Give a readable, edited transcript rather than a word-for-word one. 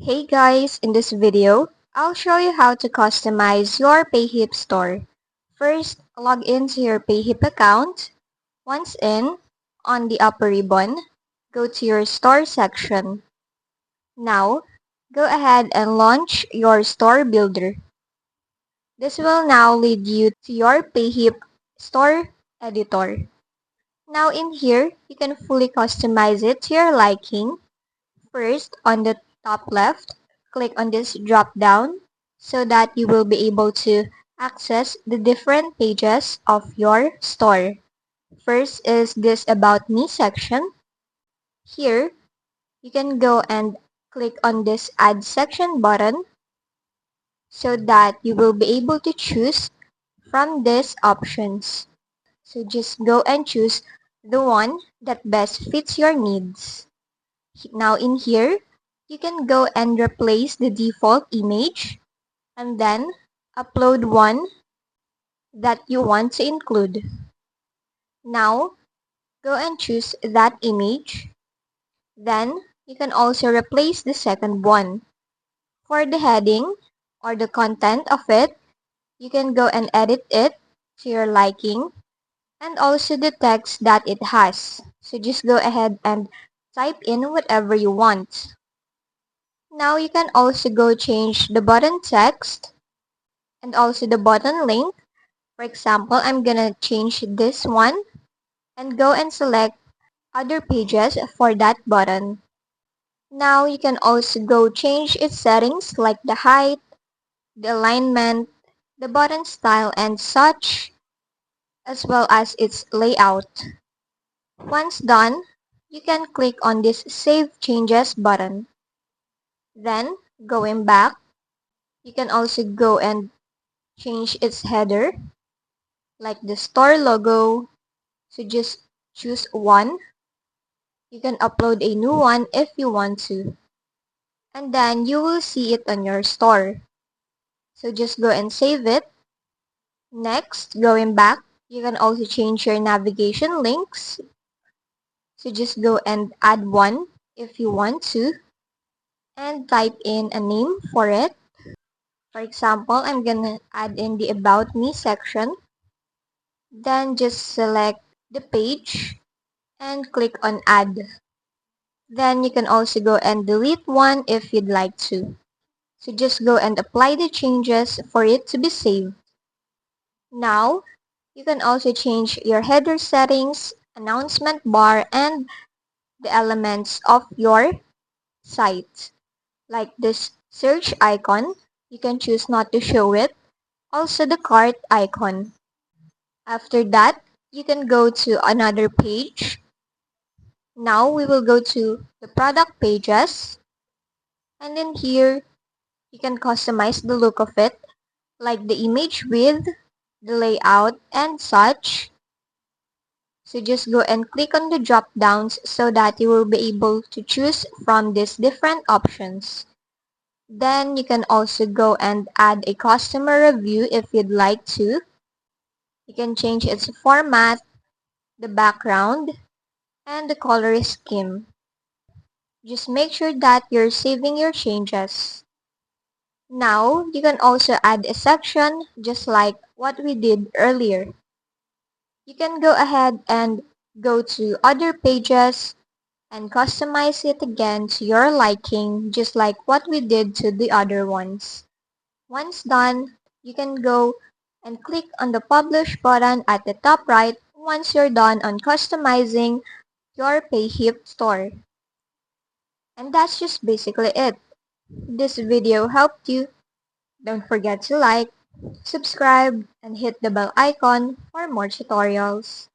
Hey guys, in this video, I'll show you how to customize your Payhip store. First, log into your Payhip account. Once in, on the upper ribbon, go to your store section. Now, go ahead and launch your store builder. This will now lead you to your Payhip store editor. Now in here, you can fully customize it to your liking. First, on the top left, click on this drop down so that you will be able to access the different pages of your store. First is this About Me section. Here, you can go and click on this Add Section button so that you will be able to choose from these options. So just go and choose the one that best fits your needs. Now in here, you can go and replace the default image and then upload one that you want to include. Now, go and choose that image. Then, you can also replace the second one. For the heading or the content of it, you can go and edit it to your liking and also the text that it has. So just go ahead and type in whatever you want. Now you can also go change the button text and also the button link. For example, I'm gonna change this one and go and select other pages for that button. Now you can also go change its settings like the height, the alignment, the button style and such, as well as its layout. Once done, you can click on this Save Changes button. Then, going back, you can also go and change its header, like the store logo. So just choose one. You can upload a new one if you want to. And then you will see it on your store. So just go and save it. Next, going back, you can also change your navigation links. So just go and add one if you want to. And type in a name for it. For example, I'm gonna add in the About Me section. Then just select the page and click on Add. Then you can also go and delete one if you'd like to. So just go and apply the changes for it to be saved. Now, you can also change your header settings, announcement bar, and the elements of your site. Like this search icon, you can choose not to show it. Also the cart icon. After that, you can go to another page. Now we will go to the product pages. And in here, you can customize the look of it, like the image width, the layout, and such. So just go and click on the drop downs so that you will be able to choose from these different options. Then you can also go and add a customer review if you'd like to. You can change its format, the background, and the color scheme. Just make sure that you're saving your changes. Now, you can also add a section just like what we did earlier. You can go ahead and go to other pages and customize it again to your liking just like what we did to the other ones. Once done, you can go and click on the Publish button at the top right once you're done on customizing your Payhip store. And that's just basically it. This video helped you. Don't forget to like, subscribe, and hit the bell icon for more tutorials.